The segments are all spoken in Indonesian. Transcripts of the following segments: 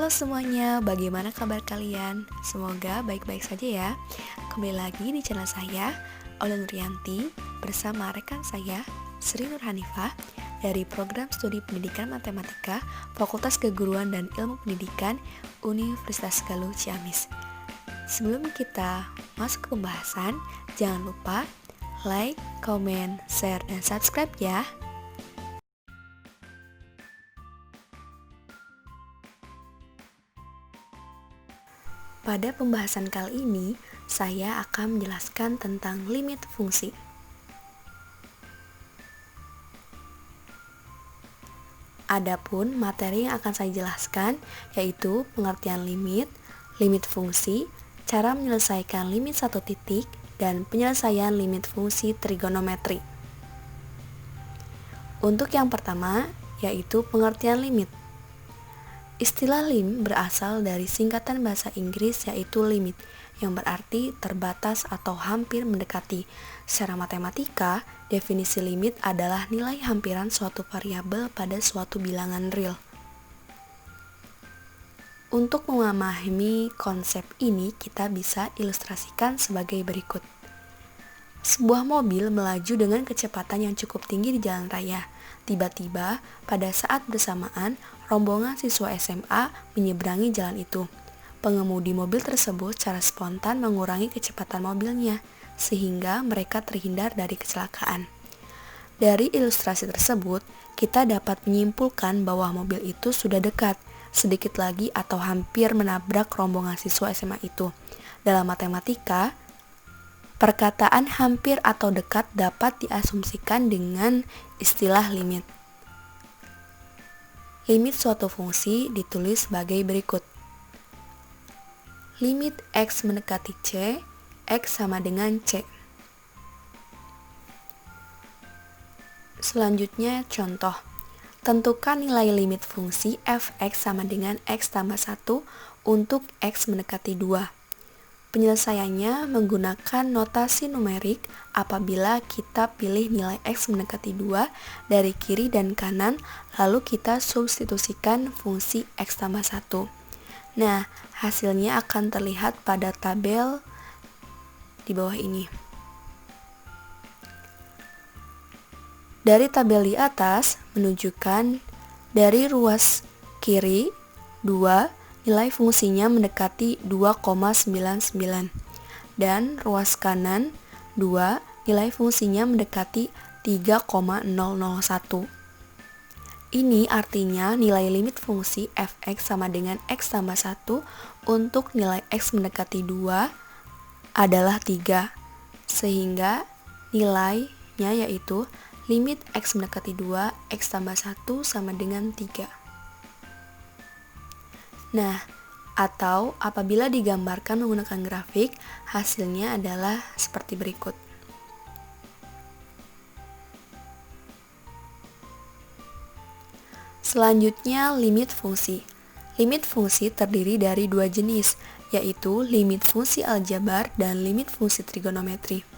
Halo semuanya, bagaimana kabar kalian? Semoga baik-baik saja ya. Kembali lagi di channel saya, Ola Nuryanti, bersama rekan saya, Sri Nur Hanifah, dari Program Studi Pendidikan Matematika, Fakultas Keguruan dan Ilmu Pendidikan, Universitas Galuh Ciamis. Sebelum kita masuk ke pembahasan, jangan lupa like, comment, share, dan subscribe ya. Pada pembahasan kali ini, saya akan menjelaskan tentang limit fungsi. Adapun materi yang akan saya jelaskan yaitu pengertian limit, limit fungsi, cara menyelesaikan limit satu titik, dan penyelesaian limit fungsi trigonometri. Untuk yang pertama, yaitu pengertian limit. Istilah lim berasal dari singkatan bahasa Inggris yaitu limit, yang berarti terbatas atau hampir mendekati. Secara matematika, definisi limit adalah nilai hampiran suatu variabel pada suatu bilangan real. Untuk memahami konsep ini, kita bisa ilustrasikan sebagai berikut. Sebuah mobil melaju dengan kecepatan yang cukup tinggi di jalan raya. Tiba-tiba, pada saat bersamaan, rombongan siswa SMA menyeberangi jalan itu. Pengemudi mobil tersebut secara spontan mengurangi kecepatan mobilnya, sehingga mereka terhindar dari kecelakaan. Dari ilustrasi tersebut, kita dapat menyimpulkan bahwa mobil itu sudah dekat, sedikit lagi atau hampir menabrak rombongan siswa SMA itu. Dalam matematika, perkataan hampir atau dekat dapat diasumsikan dengan istilah limit. Limit suatu fungsi ditulis sebagai berikut. Limit X mendekati C, X sama dengan C. Selanjutnya contoh. Tentukan nilai limit fungsi f(x) sama dengan x tambah 1 untuk x mendekati 2. Penyelesaiannya menggunakan notasi numerik apabila kita pilih nilai x mendekati 2 dari kiri dan kanan, lalu kita substitusikan fungsi x tambah 1. Nah, hasilnya akan terlihat pada tabel di bawah ini. Dari tabel di atas menunjukkan dari ruas kiri 2 nilai fungsinya mendekati 2,99 dan ruas kanan 2 nilai fungsinya mendekati 3,001. Ini artinya nilai limit fungsi f(x) sama dengan x tambah 1 untuk nilai x mendekati 2 adalah 3, sehingga nilainya yaitu limit x mendekati 2, x tambah 1 sama dengan 3. Nah, atau apabila digambarkan menggunakan grafik, hasilnya adalah seperti berikut. Selanjutnya, limit fungsi. Limit fungsi terdiri dari dua jenis, yaitu limit fungsi aljabar dan limit fungsi trigonometri.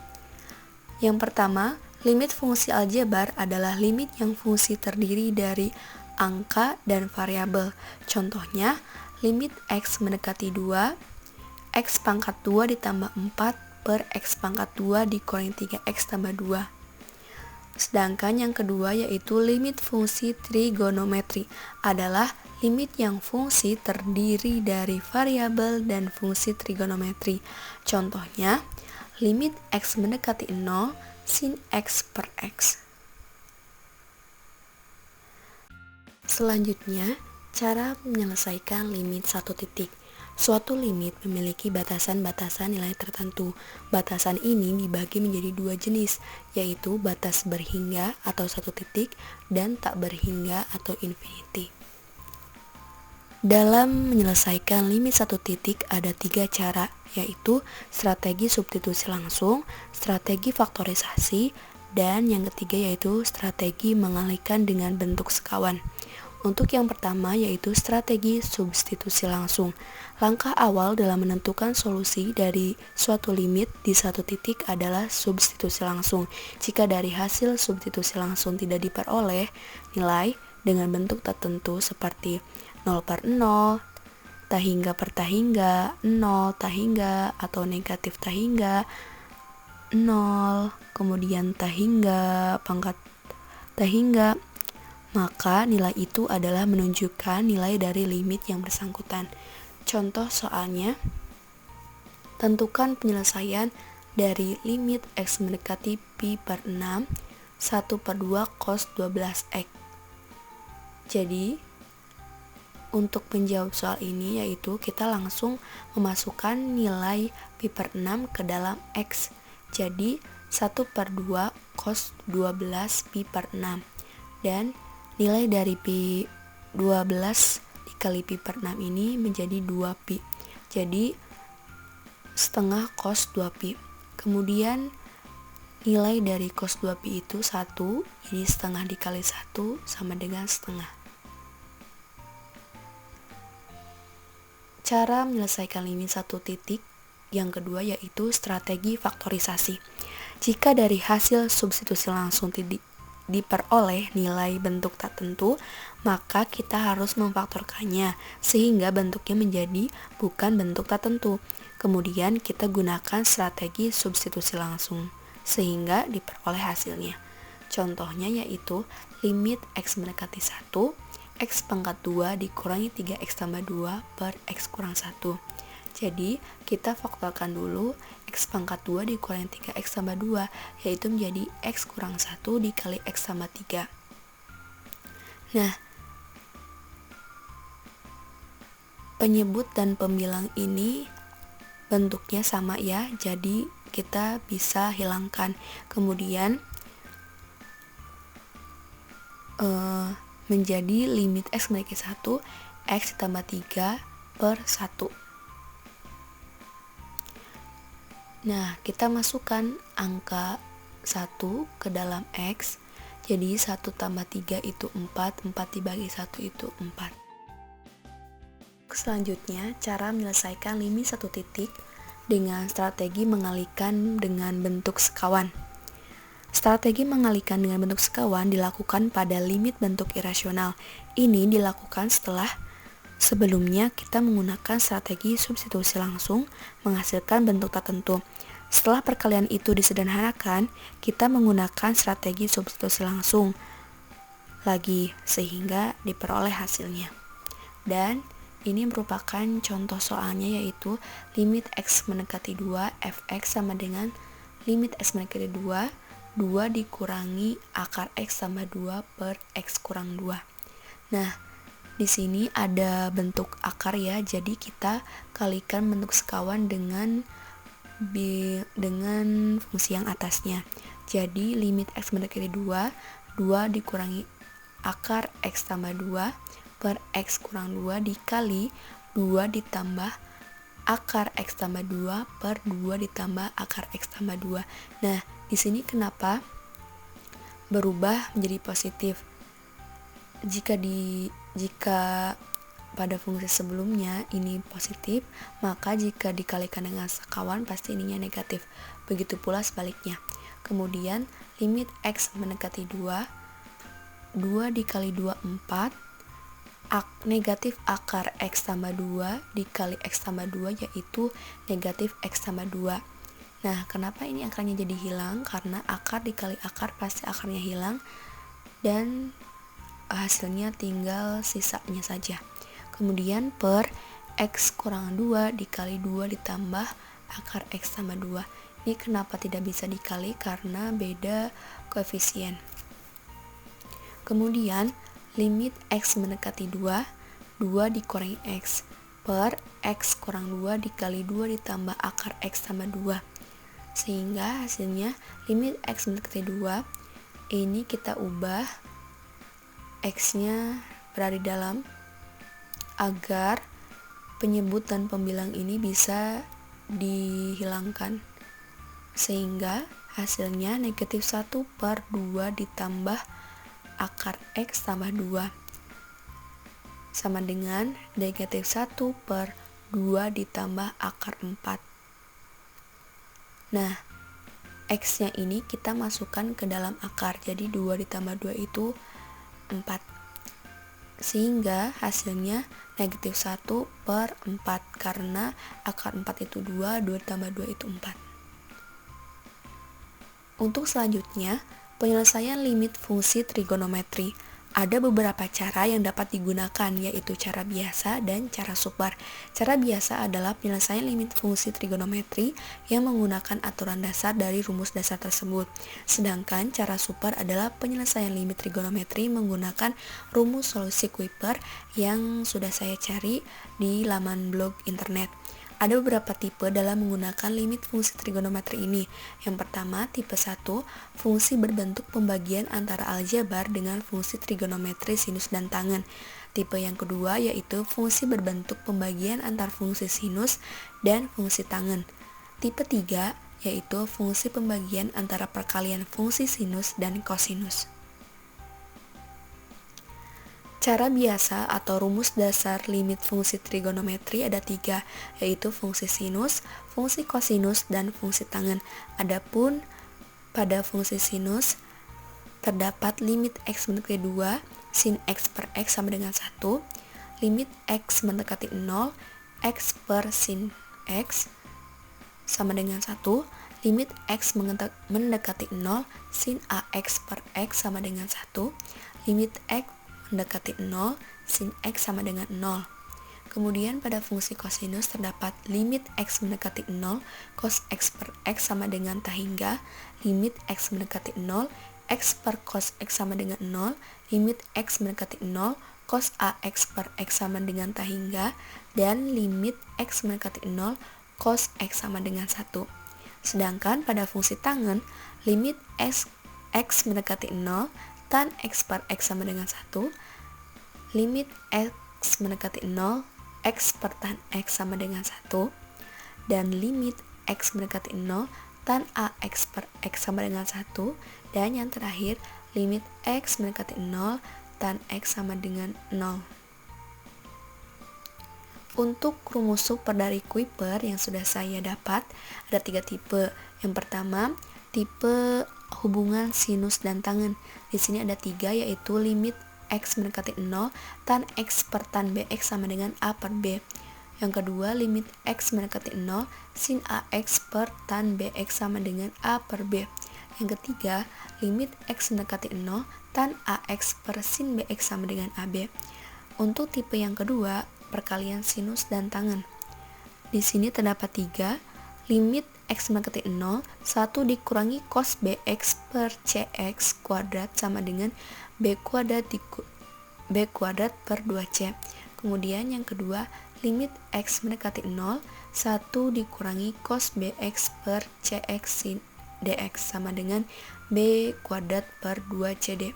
Yang pertama, limit fungsi aljabar adalah limit yang fungsi terdiri dari angka dan variabel. Contohnya, limit x mendekati 2, x pangkat 2 ditambah 4 per x pangkat 2 dikurangi 3x tambah 2. Sedangkan yang kedua yaitu limit fungsi trigonometri adalah limit yang fungsi terdiri dari variabel dan fungsi trigonometri. Contohnya, limit x mendekati 0 sin x per x. Selanjutnya, cara menyelesaikan limit satu titik. Suatu limit memiliki batasan-batasan nilai tertentu. Batasan ini dibagi menjadi dua jenis, yaitu batas berhingga atau satu titik dan tak berhingga atau infinity. Dalam menyelesaikan limit satu titik ada 3 cara, yaitu strategi substitusi langsung, strategi faktorisasi, dan yang ketiga yaitu strategi mengalihkan dengan bentuk sekawan. Untuk yang pertama yaitu strategi substitusi langsung. Langkah awal dalam menentukan solusi dari suatu limit di satu titik adalah substitusi langsung. Jika dari hasil substitusi langsung tidak diperoleh nilai dengan bentuk tertentu seperti 0/0, tahingga per tahingga, 0 tahingga, atau negatif tahingga, 0, kemudian tahingga, pangkat tahingga, maka nilai itu adalah menunjukkan nilai dari limit yang bersangkutan. Contoh soalnya, tentukan penyelesaian dari limit x mendekati pi per 6, 1/2 cos 12x. Jadi, untuk menjawab soal ini yaitu kita langsung memasukkan nilai pi per 6 ke dalam x. Jadi 1/2 cos 12 pi per 6. Dan nilai dari pi 12 dikali pi per 6 ini menjadi 2 pi. Jadi setengah cos 2 pi. Kemudian nilai dari cos 2 pi itu 1, jadi setengah dikali 1 sama dengan setengah. Cara menyelesaikan limit satu titik yang kedua yaitu strategi faktorisasi. Jika dari hasil substitusi langsung diperoleh nilai bentuk tak tentu, maka kita harus memfaktorkannya sehingga bentuknya menjadi bukan bentuk tak tentu. Kemudian kita gunakan strategi substitusi langsung sehingga diperoleh hasilnya. Contohnya yaitu limit x mendekati 1, x pangkat 2 dikurangi 3x tambah 2 per x kurang 1. Jadi kita faktorkan dulu x pangkat 2 dikurangi 3x tambah 2, yaitu menjadi x kurang 1 dikali x tambah 3. Nah, penyebut dan pembilang ini bentuknya sama ya, jadi kita bisa hilangkan. Kemudian menjadi limit x mendekati 1, x ditambah 3 per 1. Nah, kita masukkan angka 1 ke dalam x, jadi 1 tambah 3 itu 4, 4 dibagi 1 itu 4. Selanjutnya, cara menyelesaikan limit satu titik dengan strategi mengalihkan dengan bentuk sekawan. Strategi mengalihkan dengan bentuk sekawan dilakukan pada limit bentuk irasional. Ini dilakukan setelah sebelumnya kita menggunakan strategi substitusi langsung menghasilkan bentuk tak tentu. Setelah perkalian itu disederhanakan, kita menggunakan strategi substitusi langsung lagi sehingga diperoleh hasilnya. Dan ini merupakan contoh soalnya yaitu limit x mendekati 2 fx sama dengan limit x mendekati 2 dikurangi akar x tambah 2 per x kurang 2. Nah, di sini ada bentuk akar ya, jadi kita kalikan bentuk sekawan dengan fungsi yang atasnya. Jadi limit x mendekati 2 dikurangi akar x tambah 2 per x kurang 2 dikali 2 ditambah akar x tambah 2 per 2 ditambah akar x tambah 2. Nah, di sini kenapa berubah menjadi positif? Jika pada fungsi sebelumnya ini positif, maka jika dikalikan dengan sekawan pasti ininya negatif. Begitu pula sebaliknya. Kemudian limit x mendekati 2 dikali 2 4, negatif akar x tambah 2 dikali x tambah 2 yaitu negatif x tambah 2. Nah, kenapa ini akarnya jadi hilang? Karena akar dikali akar pasti akarnya hilang dan hasilnya tinggal sisanya saja. Kemudian per x kurang 2 dikali 2 ditambah akar x tambah 2. Ini kenapa tidak bisa dikali? Karena beda koefisien. Kemudian limit x mendekati 2 dikurangi x per x kurang 2 dikali 2 ditambah akar x tambah 2. Sehingga hasilnya limit x mendekati 2 ini kita ubah x-nya berada di dalam agar penyebut dan pembilang ini bisa dihilangkan. Sehingga hasilnya negatif 1 per 2 ditambah akar x tambah 2 sama dengan negatif 1 per 2 ditambah akar 4. Nah, x-nya ini kita masukkan ke dalam akar, jadi 2 ditambah 2 itu 4. sehingga hasilnya negatif 1/4 karena akar 4 itu 2, 2 tambah 2 itu 4. Untuk selanjutnya, penyelesaian limit fungsi trigonometri. Ada beberapa cara yang dapat digunakan, yaitu cara biasa dan cara super. Cara biasa adalah penyelesaian limit fungsi trigonometri yang menggunakan aturan dasar dari rumus dasar tersebut. Sedangkan cara super adalah penyelesaian limit trigonometri menggunakan rumus solusi Kuiper yang sudah saya cari di laman blog internet. Ada beberapa tipe dalam menggunakan limit fungsi trigonometri ini. Yang pertama, tipe 1, fungsi berbentuk pembagian antara aljabar dengan fungsi trigonometri sinus dan tangen. Tipe yang kedua yaitu fungsi berbentuk pembagian antar fungsi sinus dan fungsi tangen. Tipe 3 yaitu fungsi pembagian antara perkalian fungsi sinus dan kosinus. Cara biasa atau rumus dasar limit fungsi trigonometri ada 3, yaitu fungsi sinus, fungsi kosinus, dan fungsi tangen. Adapun pada fungsi sinus, terdapat limit x mendekati 2, sin x per x sama dengan 1, limit x mendekati 0, x per sin x sama dengan 1, limit x mendekati 0, sin ax per x sama dengan 1, limit x mendekati 0, sin x sama dengan 0. Kemudian pada fungsi kosinus terdapat limit x mendekati 0, cos x per x sama dengan tak hingga, limit x mendekati 0, x per cos x sama dengan 0, limit x mendekati 0, cos ax per x sama dengan tak hingga, dan limit x mendekati 0, cos x sama dengan 1. Sedangkan pada fungsi tangen, limit x mendekati 0, tan x per x sama dengan 1, limit x mendekati 0, x per tan x sama dengan 1, dan limit x mendekati 0, tan ax per x sama dengan 1, dan yang terakhir, limit x mendekati 0, tan x sama dengan 0. Untuk rumus super dari Kuiper yang sudah saya dapat, ada 3 tipe. Yang pertama, tipe hubungan sinus dan tangen. Di sini ada 3, yaitu limit x mendekati 0, tan x per tan bx sama dengan a per b. Yang kedua, limit x mendekati 0, sin ax per tan bx sama dengan a per b. Yang ketiga, limit x mendekati 0, tan ax per sin bx sama dengan ab. Untuk tipe yang kedua, perkalian sinus dan tangen. Di sini terdapat 3, limit x mendekati 0, 1 dikurangi cos bx per cx kuadrat sama dengan b kuadrat per 2c. Kemudian yang kedua, limit x mendekati 0, 1 dikurangi cos bx per cx sin dx sama dengan b kuadrat per 2cd.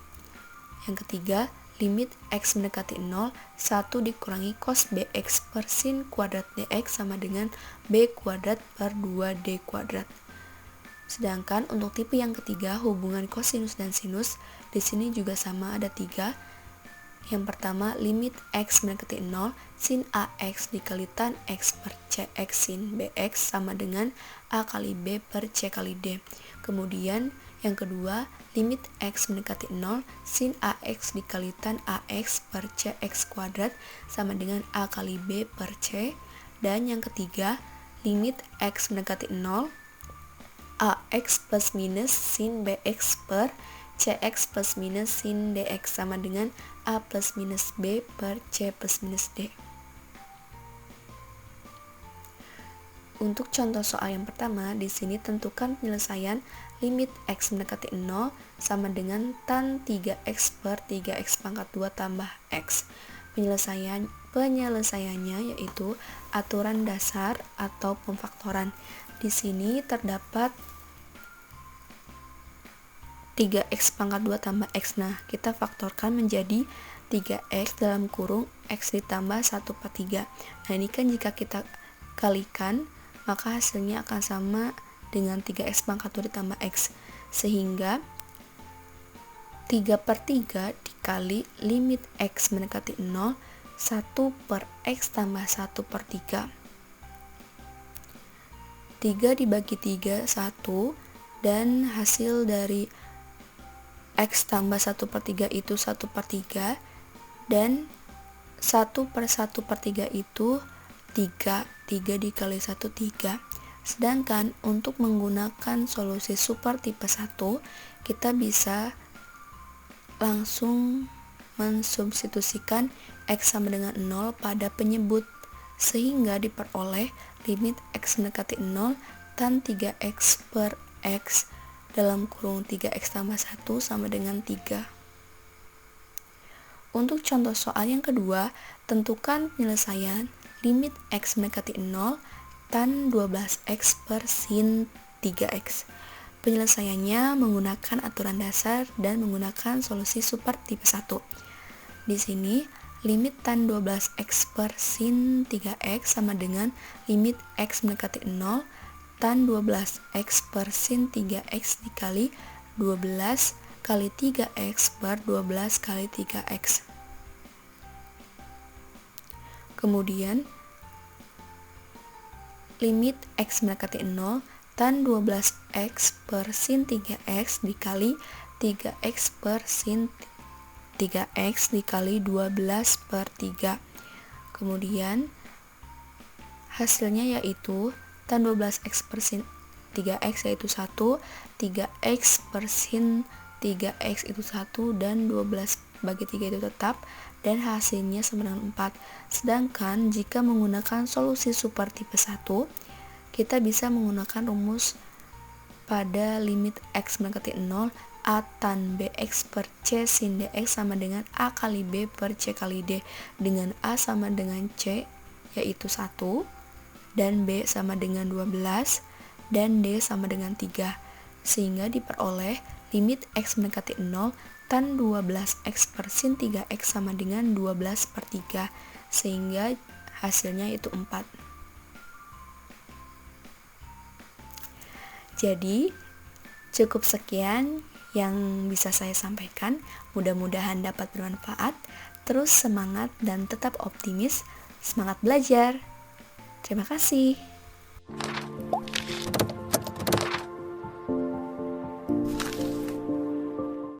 Yang ketiga, limit x mendekati 0, 1 dikurangi cos bx per sin kuadrat dx sama dengan b kuadrat per 2d kuadrat. Sedangkan untuk tipe yang ketiga, hubungan kosinus dan sinus, di sini juga sama, ada 3. Yang pertama, limit x mendekati 0, sin ax dikali tan x per cx sin bx sama dengan a kali b per c kali d. Kemudian yang kedua, limit x mendekati 0, sin ax dikali tan ax per cx kuadrat sama dengan a kali b per c. Dan yang ketiga, limit x mendekati 0, ax plus minus sin bx per cx plus minus sin dx sama dengan a plus minus b per c plus minus d. Untuk contoh soal yang pertama, di sini tentukan penyelesaian limit x mendekati 0 sama dengan tan 3x per 3x pangkat 2 tambah x. Penyelesaiannya yaitu aturan dasar atau pemfaktoran. Di sini terdapat 3x pangkat 2 tambah x. Nah, kita faktorkan menjadi 3x dalam kurung x ditambah 1 per 3. Nah, ini kan jika kita kalikan, maka hasilnya akan sama dengan 3x pangkat 2 ditambah x. Sehingga 3 per 3 dikali limit x mendekati 0, 1 per x tambah 1 per 3. 3 dibagi 3, 1, dan hasil dari x tambah 1 per 3 itu 1 per 3, Dan 1/1/3 itu 3 dikali 1, 3. Sedangkan untuk menggunakan solusi super tipe 1, kita bisa langsung mensubstitusikan X sama dengan 0 pada penyebut, sehingga diperoleh limit X mendekati 0 tan 3X per X dalam kurung 3X tambah 1 sama dengan 3. Untuk contoh soal yang kedua, tentukan penyelesaian limit X mendekati 0 tan 12X per sin 3X. Penyelesaiannya menggunakan aturan dasar dan menggunakan solusi super tipe 1. Di sini, limit tan 12X per sin 3X sama dengan limit X mendekati 0 tan 12X per sin 3X dikali 12 kali 3X per 12 kali 3X. Kemudian, limit X mendekati 0 tan 12X per sin 3X dikali 3X per sin 3X dikali 12 per 3. Kemudian, hasilnya yaitu tan 12X per sin 3X yaitu 1, 3X per sin 3X itu 1, dan 12 bagi 3 itu tetap, dan hasilnya sama dengan 4. Sedangkan jika menggunakan solusi super tipe 1, kita bisa menggunakan rumus pada limit X mendekati 0, A tan BX per C sin DX sama dengan A kali B per C kali D, dengan A sama dengan C yaitu 1, dan B sama dengan 12, dan D sama dengan 3, sehingga diperoleh limit X mendekati 0 tan 12X per sin 3X sama dengan 12 per 3, sehingga hasilnya itu 4. Jadi, cukup sekian yang bisa saya sampaikan. Mudah-mudahan dapat bermanfaat. Terus semangat dan tetap optimis. Semangat belajar. Terima kasih.